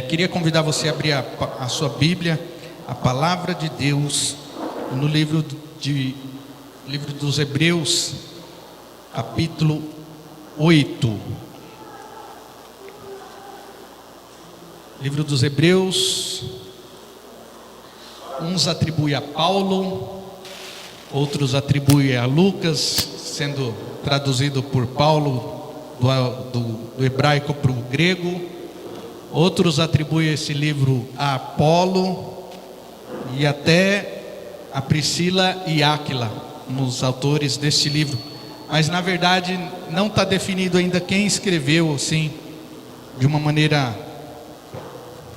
Queria convidar você a abrir a sua Bíblia, a Palavra de Deus, no livro dos Hebreus, capítulo 8. Livro dos Hebreus, uns atribuem a Paulo, outros atribuem a Lucas, sendo traduzido por Paulo do hebraico para o grego. Outros atribuem esse livro a Apolo e até a Priscila e Áquila, os autores deste livro. Mas na verdade não está definido ainda quem escreveu, assim, de uma maneira,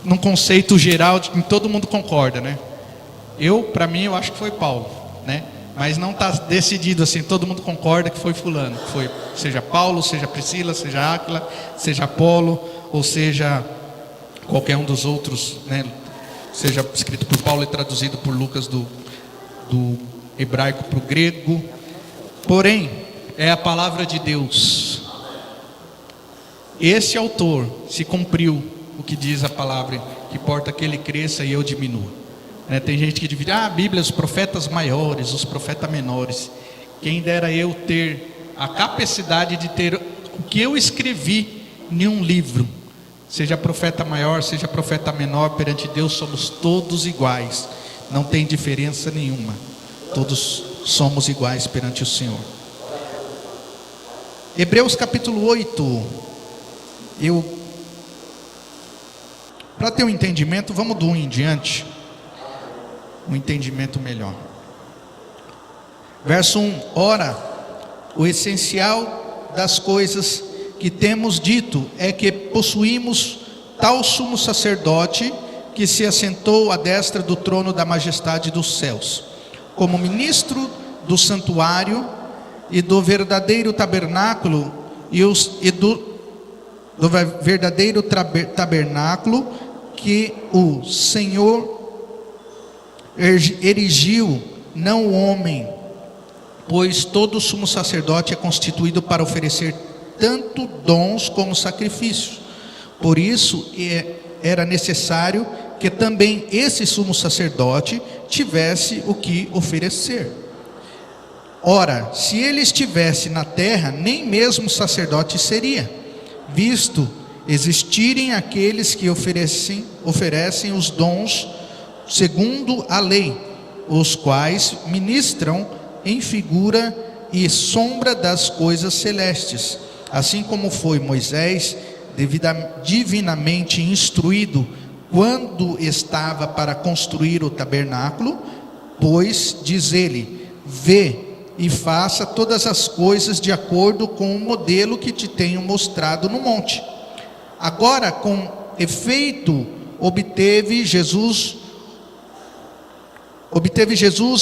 num conceito geral, que todo mundo concorda, né? Para mim, eu acho que foi Paulo, né? Mas não está decidido assim, todo mundo concorda que foi fulano, seja Paulo, seja Priscila, seja Áquila, seja Apolo, ou seja qualquer um dos outros, né? Seja escrito por Paulo e traduzido por Lucas do hebraico para o grego. Porém, é a palavra de Deus. Esse autor se cumpriu o que diz a palavra, que importa que ele cresça e eu diminua. Tem gente que divide, a Bíblia, os profetas maiores, os profetas menores. Quem dera eu ter a capacidade de ter o que eu escrevi em um livro. Seja profeta maior, seja profeta menor, perante Deus somos todos iguais. Não tem diferença nenhuma. Todos somos iguais perante o Senhor. Hebreus capítulo 8. Para ter um entendimento, vamos do 1 em diante. Um entendimento melhor. Verso 1: Ora, o essencial das coisas que temos dito é que possuímos tal sumo sacerdote que se assentou à destra do trono da majestade dos céus, como ministro do santuário e do verdadeiro tabernáculo do verdadeiro tabernáculo que o Senhor erigiu, não o homem, pois todo sumo sacerdote é constituído para oferecer tanto dons como sacrifícios. Por isso era necessário que também esse sumo sacerdote tivesse o que oferecer. Ora, se ele estivesse na terra, nem mesmo sacerdote seria, visto existirem aqueles que oferecem os dons segundo a lei, os quais ministram em figura e sombra das coisas celestes, assim como foi Moisés divinamente instruído quando estava para construir o tabernáculo, pois diz ele: vê e faça todas as coisas de acordo com o modelo que te tenho mostrado no monte. Agora, com efeito, obteve Jesus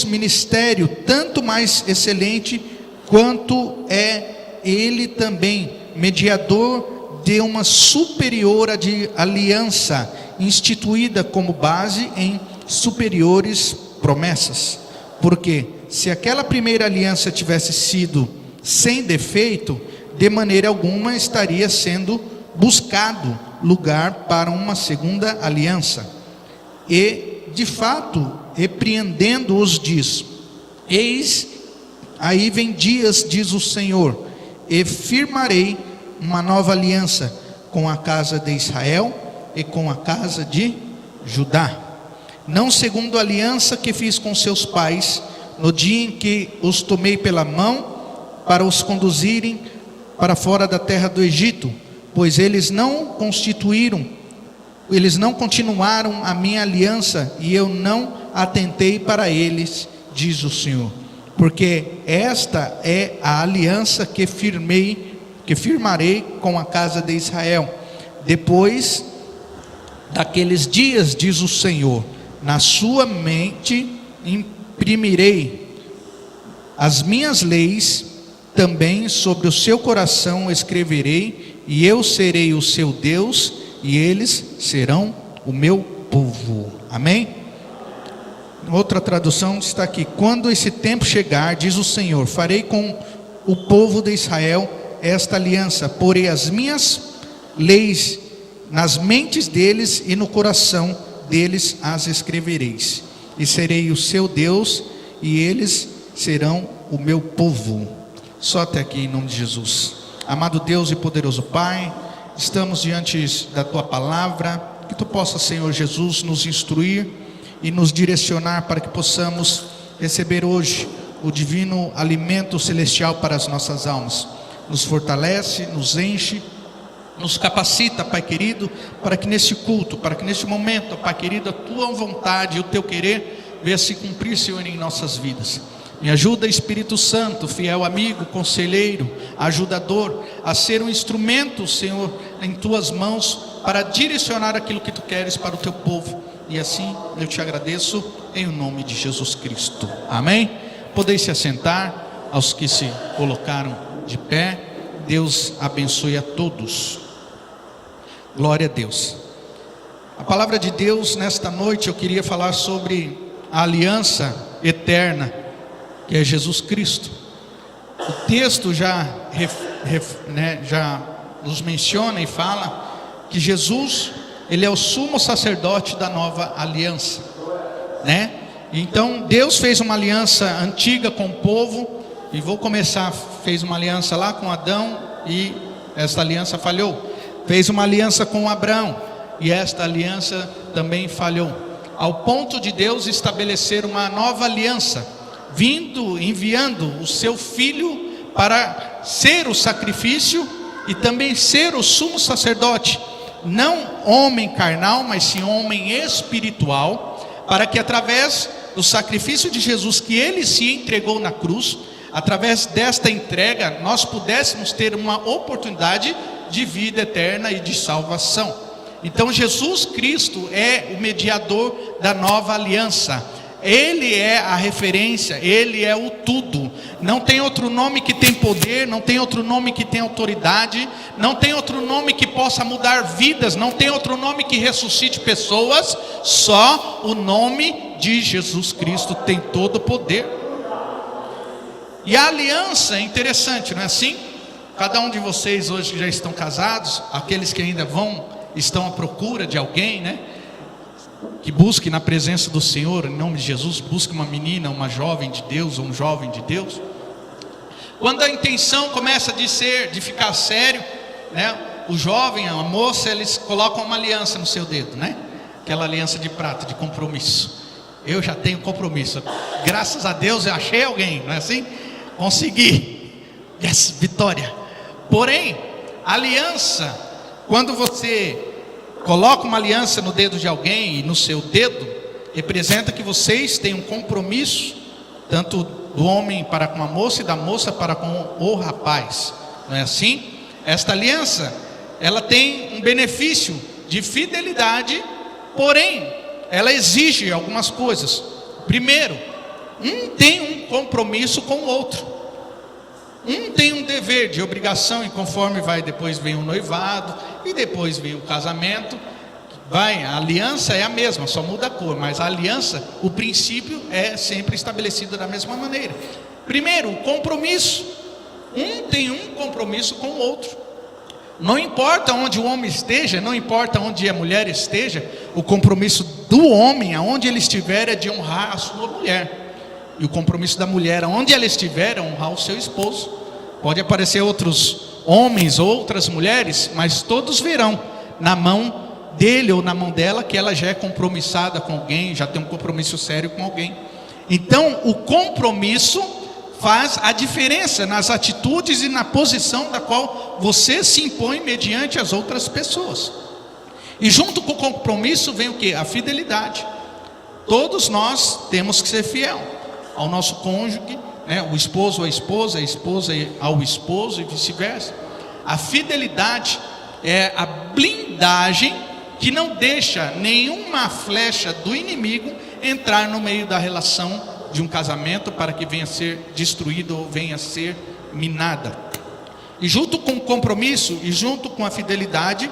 ministério tanto mais excelente, quanto é ele também mediador de uma superior aliança, instituída como base em superiores promessas. Porque se aquela primeira aliança tivesse sido sem defeito, de maneira alguma estaria sendo buscado lugar para uma segunda aliança. E de fato, repreendendo-os, diz: eis, aí vem dias, diz o Senhor, e firmarei uma nova aliança com a casa de Israel e com a casa de Judá, não segundo a aliança que fiz com seus pais, no dia em que os tomei pela mão para os conduzirem para fora da terra do Egito, pois eles não continuaram a minha aliança, e eu não atentei para eles, diz o Senhor. Porque esta é a aliança que firmarei com a casa de Israel. Depois daqueles dias, diz o Senhor, na sua mente imprimirei as minhas leis, também sobre o seu coração escreverei, e eu serei o seu Deus, e eles serão o meu povo. Amém? Outra tradução está aqui: quando esse tempo chegar, diz o Senhor, farei com o povo de Israel esta aliança, porei as minhas leis nas mentes deles e no coração deles as escrevereis. E serei o seu Deus, e eles serão o meu povo. Só até aqui, em nome de Jesus. Amado Deus e poderoso Pai, estamos diante da Tua palavra, que Tu possa, Senhor Jesus, nos instruir e nos direcionar para que possamos receber hoje o divino alimento celestial para as nossas almas. Nos fortalece, nos enche, nos capacita, Pai querido, para que nesse culto, para que nesse momento, Pai querido, a Tua vontade e o Teu querer venha se cumprir, Senhor, em nossas vidas. Me ajuda, Espírito Santo, fiel amigo, conselheiro, ajudador, a ser um instrumento, Senhor, em Tuas mãos, para direcionar aquilo que Tu queres para o Teu povo. E assim eu Te agradeço, em nome de Jesus Cristo. Amém? Podeis se assentar, aos que se colocaram de pé. Deus abençoe a todos. Glória a Deus. A palavra de Deus nesta noite eu queria falar sobre a aliança eterna, que é Jesus Cristo. O texto já nos menciona e fala que Jesus, Ele é o sumo sacerdote da nova aliança, né? Então Deus fez uma aliança antiga com o povo, e fez uma aliança lá com Adão, e esta aliança falhou. Fez uma aliança com Abraão, e esta aliança também falhou, ao ponto de Deus estabelecer uma nova aliança, enviando o seu Filho para ser o sacrifício e também ser o sumo sacerdote, não homem carnal, mas sim homem espiritual, para que através do sacrifício de Jesus, que Ele se entregou na cruz, através desta entrega nós pudéssemos ter uma oportunidade de vida eterna e de salvação. Então Jesus Cristo é o mediador da nova aliança. Ele é a referência, Ele é o tudo. Não tem outro nome que tem poder, não tem outro nome que tem autoridade, não tem outro nome que possa mudar vidas, não tem outro nome que ressuscite pessoas. Só o nome de Jesus Cristo tem todo o poder. E a aliança é interessante, não é assim? Cada um de vocês hoje que já estão casados, aqueles que ainda estão à procura de alguém, né? Que busque na presença do Senhor, em nome de Jesus, busque uma menina, uma jovem de Deus, ou um jovem de Deus. Quando a intenção começa de ficar sério, né? O jovem, a moça, eles colocam uma aliança no seu dedo, né? Aquela aliança de prata, de compromisso. Eu já tenho compromisso, graças a Deus eu achei alguém, não é assim? Consegui, yes, vitória. Porém, aliança, quando você coloca uma aliança no dedo de alguém e no seu dedo, representa que vocês têm um compromisso, tanto do homem para com a moça e da moça para com o rapaz, não é assim? Esta aliança, ela tem um benefício de fidelidade, porém, ela exige algumas coisas. Primeiro, um tem um compromisso com o outro. Um tem um dever de obrigação, e conforme depois vem o noivado, e depois vem o casamento, a aliança é a mesma, só muda a cor, mas a aliança, o princípio é sempre estabelecido da mesma maneira. Primeiro, o compromisso. Um tem um compromisso com o outro. Não importa onde o homem esteja, não importa onde a mulher esteja, o compromisso do homem, aonde ele estiver, é de honrar a sua mulher. E o compromisso da mulher, aonde ela estiver, é honrar o seu esposo. Pode aparecer outros homens, outras mulheres, mas todos verão na mão dele ou na mão dela que ela já é compromissada com alguém, já tem um compromisso sério com alguém. Então o compromisso faz a diferença nas atitudes e na posição da qual você se impõe mediante as outras pessoas. E junto com o compromisso vem o que? A fidelidade. Todos nós temos que ser fiel ao nosso cônjuge, né? O esposo à esposa, a esposa ao esposo e vice-versa. A fidelidade é a blindagem que não deixa nenhuma flecha do inimigo entrar no meio da relação de um casamento para que venha a ser destruída ou venha a ser minada. E junto com o compromisso e junto com a fidelidade,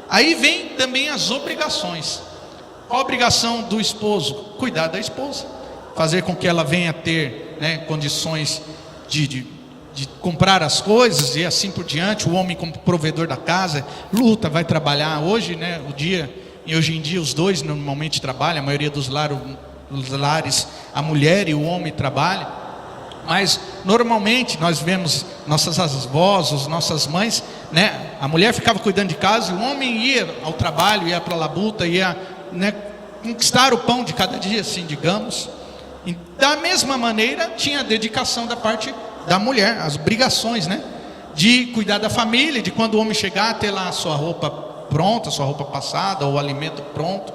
aí vem também as obrigações. Qual a obrigação do esposo? Cuidar da esposa, fazer com que ela venha a ter, né, condições de de comprar as coisas e assim por diante. O homem como provedor da casa, luta, vai trabalhar. Hoje, né, hoje em dia os dois normalmente trabalham, a maioria dos lares, a mulher e o homem trabalham. Mas normalmente nós vemos nossas avós, as nossas mães, né, a mulher ficava cuidando de casa e o homem ia ao trabalho, ia para a labuta, ia, né, conquistar o pão de cada dia, assim, digamos. E da mesma maneira tinha a dedicação da parte da mulher, as obrigações, né, de cuidar da família, de quando o homem chegar, ter lá a sua roupa pronta, a sua roupa passada, ou o alimento pronto.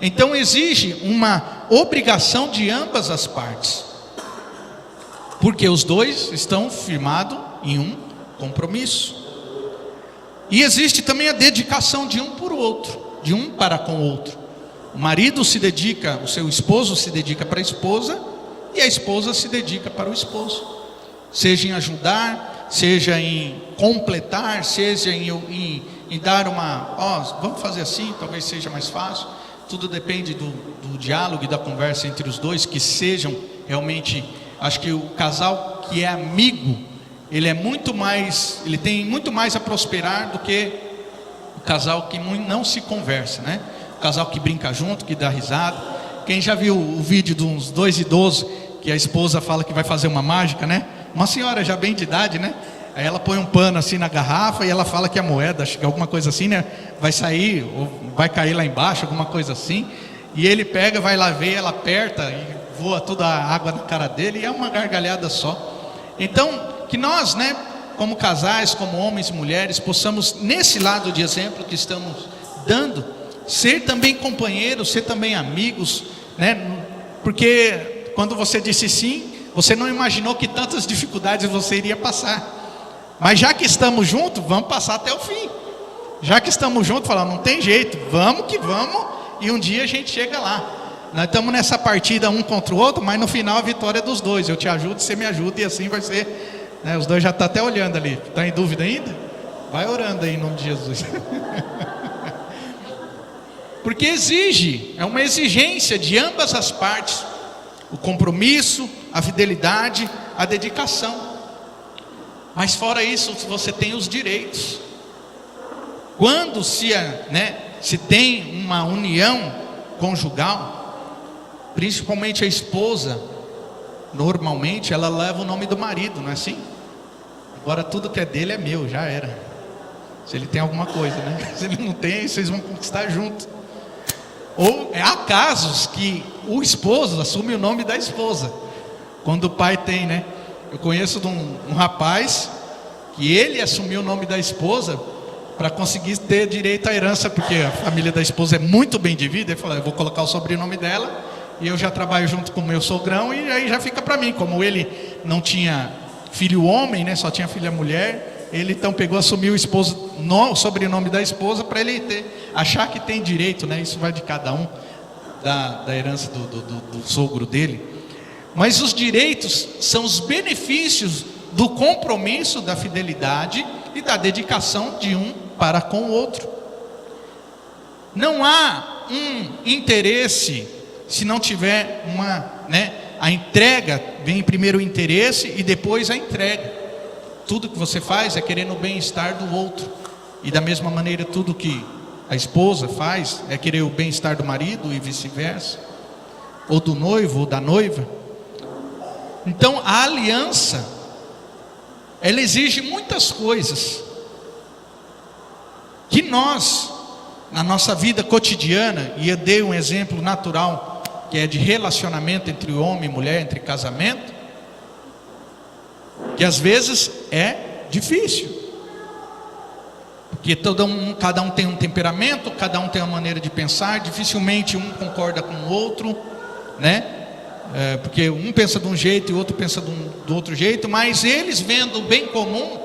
Então exige uma obrigação de ambas as partes, porque os dois estão firmados em um compromisso. E existe também a dedicação de um por outro, de um para com o outro. O marido se dedica, o seu esposo se dedica para a esposa, e a esposa se dedica para o esposo, seja em ajudar, seja em completar, seja em dar uma, vamos fazer assim, talvez seja mais fácil. Tudo depende do diálogo e da conversa entre os dois, que sejam realmente. Acho que o casal que é amigo, ele tem muito mais a prosperar do que o casal que não se conversa, né? O casal que brinca junto, que dá risada. Quem já viu o vídeo de uns dois idosos, que a esposa fala que vai fazer uma mágica, né? Uma senhora já bem de idade, né? Aí ela põe um pano assim na garrafa e ela fala que a moeda, acho que alguma coisa assim, né, vai sair, ou vai cair lá embaixo, alguma coisa assim. E ele pega, vai lá ver, ela aperta e voa toda a água na cara dele, e é uma gargalhada só. Então, que nós, né, como casais, como homens e mulheres, possamos, nesse lado de exemplo que estamos dando, ser também companheiros, ser também amigos, né? Porque quando você disse sim, você não imaginou que tantas dificuldades você iria passar. Mas já que estamos juntos, vamos passar até o fim. Já que estamos juntos, falar, não tem jeito, vamos que vamos, e um dia a gente chega lá. Nós estamos nessa partida um contra o outro, mas no final a vitória é dos dois. Eu te ajudo, você me ajuda, e assim vai ser, né? Os dois já estão até olhando ali. Está em dúvida ainda? Vai orando aí em nome de Jesus. Porque é uma exigência de ambas as partes, o compromisso, a fidelidade, a dedicação. Mas fora isso, você tem os direitos. Quando se tem uma união conjugal, principalmente a esposa, normalmente ela leva o nome do marido, não é assim? Agora tudo que é dele é meu, já era. Se ele tem alguma coisa, né? Se ele não tem, vocês vão conquistar junto. Ou há casos que o esposo assume o nome da esposa, quando o pai tem, né? Eu conheço de um rapaz que ele assumiu o nome da esposa para conseguir ter direito à herança, porque a família da esposa é muito bem dividida. Ele falou, eu vou colocar o sobrenome dela e eu já trabalho junto com o meu sogrão, e aí já fica para mim. Como ele não tinha filho homem, né, só tinha filha mulher, ele então assumiu o sobrenome da esposa para ele achar que tem direito, né? Isso vai de cada um, da herança do sogro dele. Mas os direitos são os benefícios do compromisso, da fidelidade e da dedicação de um para com o outro. Não há um interesse se não tiver a entrega. Vem primeiro o interesse e depois a entrega. Tudo que você faz é querendo o bem-estar do outro, e da mesma maneira tudo que a esposa faz é querer o bem-estar do marido e vice-versa, ou do noivo ou da noiva. Então a aliança, ela exige muitas coisas que nós, na nossa vida cotidiana, e eu dei um exemplo natural, que é de relacionamento entre homem e mulher, entre casamento, que às vezes é difícil, porque cada um tem um temperamento, cada um tem uma maneira de pensar, dificilmente um concorda com o outro, né? Porque um pensa de um jeito e o outro pensa do outro jeito, mas eles vendo o bem comum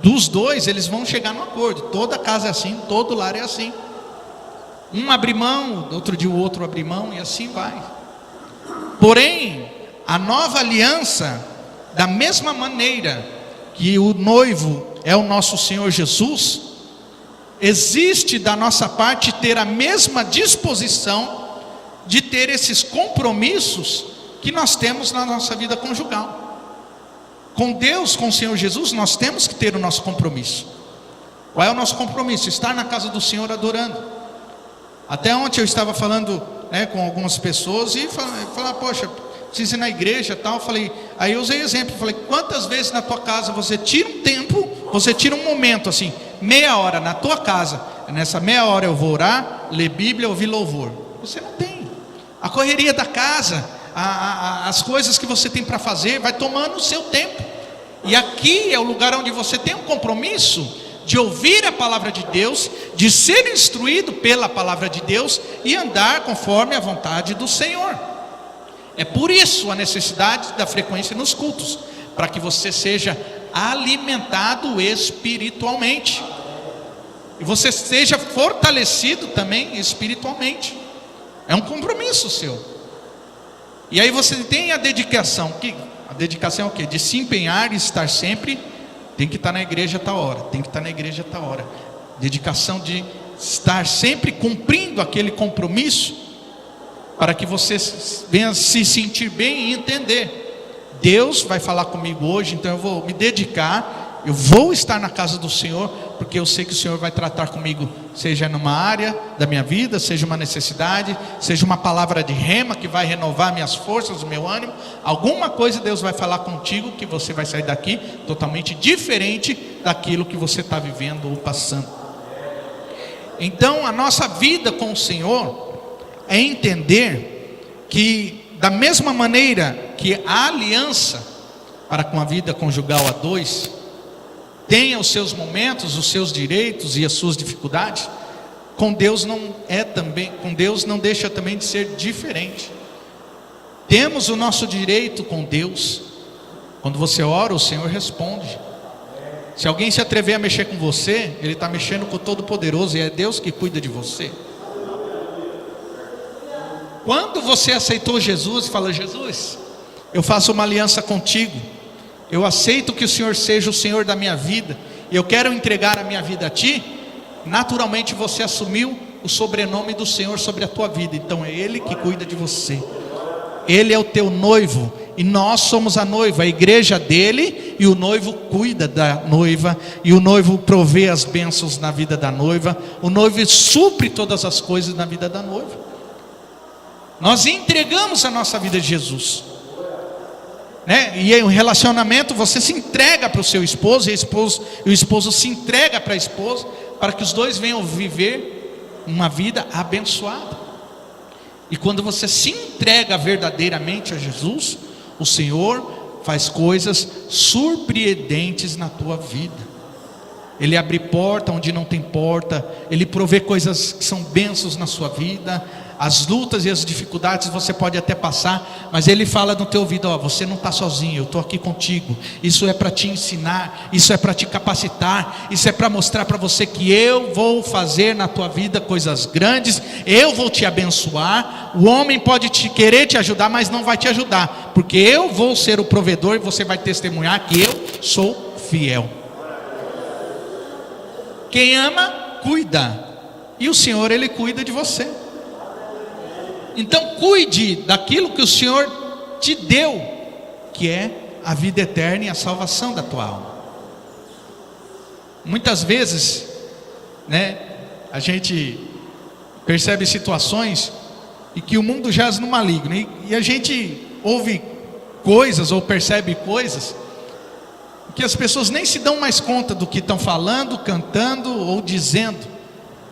dos dois, eles vão chegar no acordo. Toda casa é assim, todo lar é assim. Um abre mão, outro dia o outro abre mão, e assim vai. Porém, a nova aliança, da mesma maneira que o noivo é o nosso Senhor Jesus, existe da nossa parte ter a mesma disposição de ter esses compromissos que nós temos na nossa vida conjugal. Com Deus, com o Senhor Jesus, nós temos que ter o nosso compromisso. Qual é o nosso compromisso? Estar na casa do Senhor adorando. Até ontem eu estava falando, com algumas pessoas e falar, poxa, preciso ir na igreja e tal. Aí eu usei exemplo, falei, quantas vezes na tua casa você tira um tempo, você tira um momento assim, meia hora na tua casa, nessa meia hora eu vou orar, ler Bíblia, ouvir louvor. Você não tem. A correria da casa, as coisas que você tem para fazer, vai tomando o seu tempo. E aqui é o lugar onde você tem um compromisso de ouvir a palavra de Deus, de ser instruído pela palavra de Deus e andar conforme a vontade do Senhor. É por isso a necessidade da frequência nos cultos, para que você seja alimentado espiritualmente e você seja fortalecido também espiritualmente. É um compromisso seu. E aí você tem a dedicação, a dedicação é o quê? De se empenhar e estar sempre. Tem que estar na igreja a tal hora, tem que estar na igreja a tal hora. Dedicação de estar sempre cumprindo aquele compromisso, para que você venha se sentir bem e entender. Deus vai falar comigo hoje, então eu vou me dedicar, eu vou estar na casa do Senhor, porque eu sei que o Senhor vai tratar comigo, seja numa área da minha vida, seja uma necessidade, seja uma palavra de rema que vai renovar minhas forças, o meu ânimo. Alguma coisa Deus vai falar contigo, que você vai sair daqui totalmente diferente daquilo que você está vivendo ou passando. Então a nossa vida com o Senhor é entender que, da mesma maneira que a aliança para com a vida conjugal a dois tem os seus momentos, os seus direitos e as suas dificuldades, com Deus não deixa também de ser diferente. Temos o nosso direito com Deus. Quando você ora, o Senhor responde. Se alguém se atrever a mexer com você, ele está mexendo com o Todo-Poderoso, e é Deus que cuida de você. Quando você aceitou Jesus e fala, Jesus, eu faço uma aliança contigo, eu aceito que o Senhor seja o Senhor da minha vida, e eu quero entregar a minha vida a Ti, naturalmente você assumiu o sobrenome do Senhor sobre a tua vida. Então é Ele que cuida de você. Ele é o teu noivo, e nós somos a noiva, a igreja dele, e o noivo cuida da noiva, e o noivo provê as bênçãos na vida da noiva, o noivo supre todas as coisas na vida da noiva. Nós entregamos a nossa vida a Jesus, E em um relacionamento você se entrega para o seu esposo, e o esposo se entrega para a esposa, para que os dois venham viver uma vida abençoada. E quando você se entrega verdadeiramente a Jesus, o Senhor faz coisas surpreendentes na tua vida. Ele abre porta onde não tem porta, Ele provê coisas que são bênçãos na sua vida. As lutas e as dificuldades você pode até passar, mas Ele fala no teu ouvido, você não está sozinho, eu estou aqui contigo. Isso é para te ensinar, isso é para te capacitar, isso é para mostrar para você que eu vou fazer na tua vida coisas grandes, eu vou te abençoar. O homem pode querer te ajudar, mas não vai te ajudar, porque eu vou ser o provedor, e você vai testemunhar que eu sou fiel. Quem ama, cuida, e o Senhor, Ele cuida de você. Então cuide daquilo que o Senhor te deu, que é a vida eterna e a salvação da tua alma. Muitas vezes, a gente percebe situações e que o mundo jaz no maligno, e a gente ouve coisas ou percebe coisas que as pessoas nem se dão mais conta do que estão falando, cantando ou dizendo,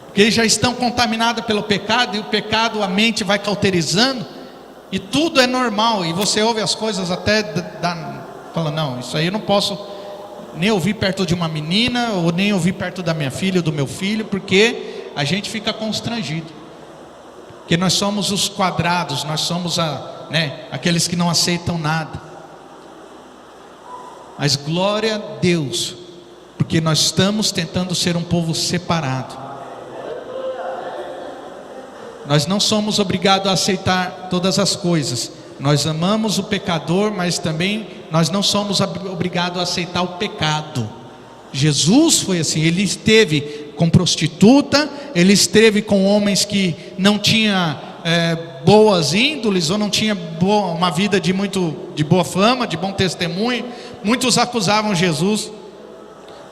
porque eles já estão contaminados pelo pecado, e o pecado, a mente vai cauterizando, e tudo é normal, e você ouve as coisas até fala, não, isso aí eu não posso nem ouvir perto de uma menina, ou nem ouvir perto da minha filha ou do meu filho, porque a gente fica constrangido, porque nós somos os quadrados, nós somos aqueles que não aceitam nada. Mas glória a Deus, porque nós estamos tentando ser um povo separado. Nós não somos obrigados a aceitar todas as coisas. Nós amamos o pecador, mas também nós não somos obrigados a aceitar o pecado. Jesus foi assim, Ele esteve com prostituta, Ele esteve com homens que não tinham boas índoles, ou não tinha uma vida de boa fama, de bom testemunho, Muitos acusavam Jesus.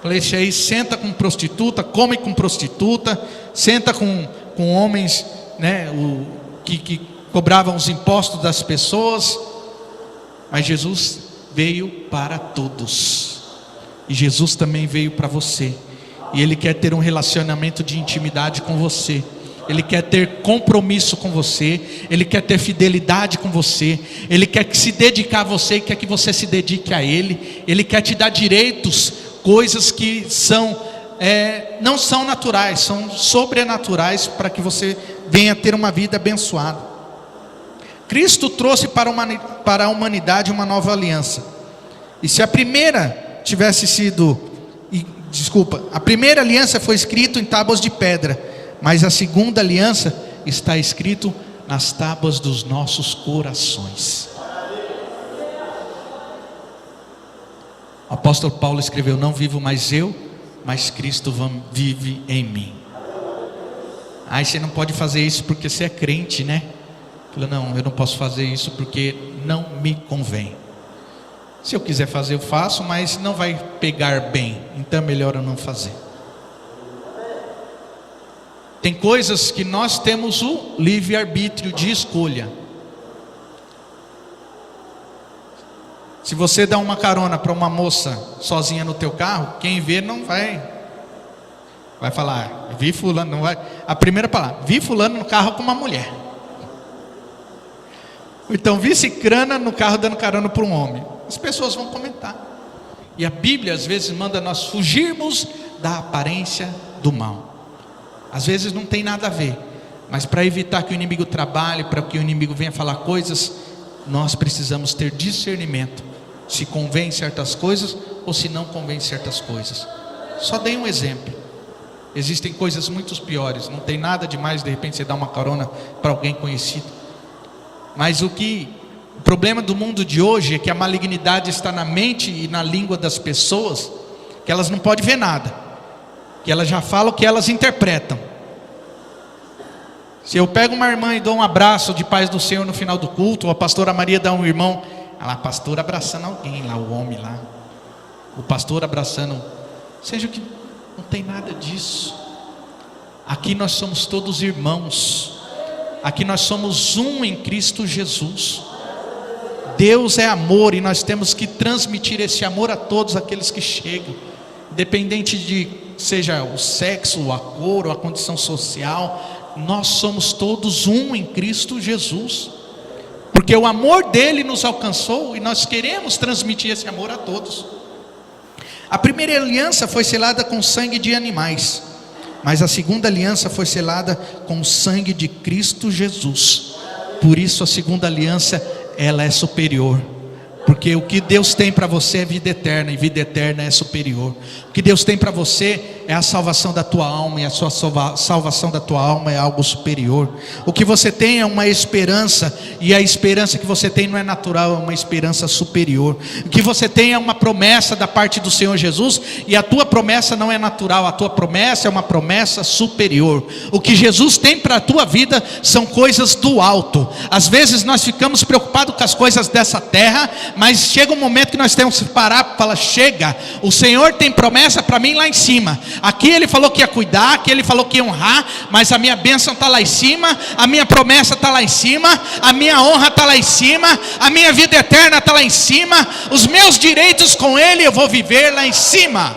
Falei, esse aí senta com prostituta, come com prostituta, senta com homens, né, que cobravam os impostos das pessoas. Mas Jesus veio para todos, e Jesus também veio para você, e Ele quer ter um relacionamento de intimidade com você. Ele quer ter compromisso com você, Ele quer ter fidelidade com você, Ele quer se dedicar a você e quer que você se dedique a Ele. Ele quer te dar direitos, coisas que não são naturais, são sobrenaturais, para que você venha ter uma vida abençoada. Cristo trouxe para a humanidade uma nova aliança. E se a primeira tivesse sido, a primeira aliança foi escrita em tábuas de pedra, mas a segunda aliança está escrito nas tábuas dos nossos corações. O apóstolo Paulo escreveu: não vivo mais eu, mas Cristo vive em mim. Aí você não pode fazer isso porque você é crente, né? Falou, não, eu não posso fazer isso porque não me convém. Se eu quiser fazer, eu faço, mas não vai pegar bem, então é melhor eu não fazer. Tem coisas que nós temos o livre-arbítrio de escolha. Se você dá uma carona para uma moça sozinha no teu carro, quem vê não vai falar, vi fulano, não vai. A primeira palavra, vi fulano no carro com uma mulher. Então, vi cicrana no carro dando carona para um homem. As pessoas vão comentar. E a Bíblia às vezes manda nós fugirmos da aparência do mal. Às vezes não tem nada a ver, mas para evitar que o inimigo trabalhe, para que o inimigo venha falar coisas, nós precisamos ter discernimento, se convém certas coisas ou se não convém certas coisas. Só dei um exemplo. Existem coisas muito piores. Não tem nada demais de repente você dar uma carona para alguém conhecido. Mas o problema do mundo de hoje é que a malignidade está na mente e na língua das pessoas, que elas não podem ver nada, que elas já falam o que elas interpretam. Se eu pego uma irmã e dou um abraço de paz do Senhor no final do culto, ou a pastora Maria dá um irmão, a pastora abraçando alguém lá, o homem lá, o pastor abraçando, seja o que, não tem nada disso. Aqui nós somos todos irmãos, aqui nós somos um em Cristo Jesus. Deus é amor e nós temos que transmitir esse amor a todos aqueles que chegam, independente de seja o sexo, a cor ou a condição social. Nós somos todos um em Cristo Jesus, porque o amor dele nos alcançou e nós queremos transmitir esse amor a todos. A primeira aliança foi selada com sangue de animais, mas a segunda aliança foi selada com o sangue de Cristo Jesus. Por isso a segunda aliança, ela é superior, porque o que Deus tem para você é vida eterna, e vida eterna é superior. O que Deus tem para você é a salvação da tua alma, e a sua salvação da tua alma é algo superior. O que você tem é uma esperança, e a esperança que você tem não é natural, é uma esperança superior. O que você tem é uma promessa da parte do Senhor Jesus, e a tua promessa não é natural, a tua promessa é uma promessa superior. O que Jesus tem para a tua vida são coisas do alto. Às vezes nós ficamos preocupados com as coisas dessa terra, mas chega um momento que nós temos que parar e falar, chega, o Senhor tem promessa para mim lá em cima. Aqui Ele falou que ia cuidar, aqui Ele falou que ia honrar, mas a minha bênção está lá em cima, a minha promessa está lá em cima, a minha honra está lá em cima, a minha vida eterna está lá em cima, os meus direitos com Ele eu vou viver lá em cima.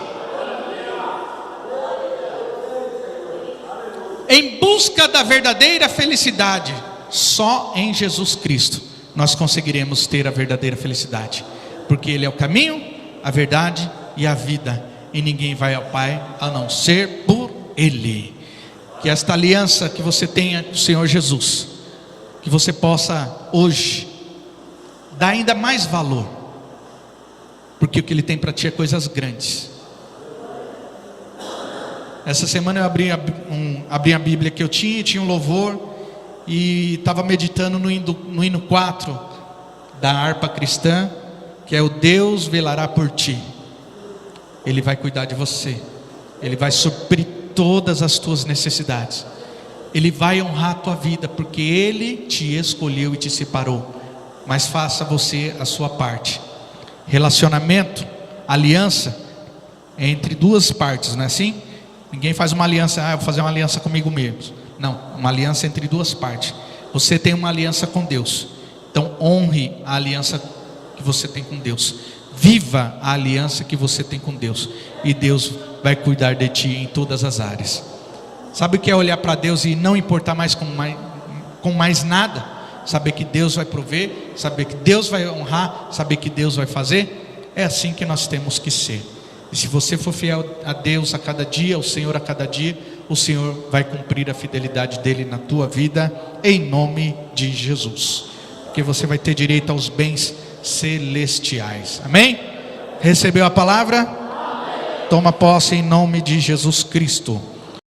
Em busca da verdadeira felicidade, só em Jesus Cristo nós conseguiremos ter a verdadeira felicidade, porque Ele é o caminho, a verdade e a vida, e ninguém vai ao Pai a não ser por Ele. Que esta aliança que você tenha com o Senhor Jesus, que você possa hoje dar ainda mais valor, porque o que Ele tem para ti é coisas grandes. Essa semana eu abri a Bíblia que eu tinha um louvor, e estava meditando no hino 4 da harpa cristã, que é o Deus velará por ti. Ele vai cuidar de você, Ele vai suprir todas as tuas necessidades, Ele vai honrar a tua vida, porque Ele te escolheu e te separou. Mas faça você a sua parte. Relacionamento, aliança, é entre duas partes, não é assim? Ninguém faz uma aliança, eu vou fazer uma aliança comigo mesmo. Não, uma aliança entre duas partes. Você tem uma aliança com Deus, então honre a aliança que você tem com Deus. Viva a aliança que você tem com Deus, e Deus vai cuidar de ti em todas as áreas. Sabe o que é olhar para Deus e não importar mais com mais nada? Saber que Deus vai prover, saber que Deus vai honrar, saber que Deus vai fazer. É assim que nós temos que ser. E se você for fiel a Deus a cada dia, ao Senhor a cada dia, o Senhor vai cumprir a fidelidade dele na tua vida, em nome de Jesus. Porque você vai ter direito aos bens celestiais. Amém? Recebeu a palavra? Toma posse em nome de Jesus Cristo.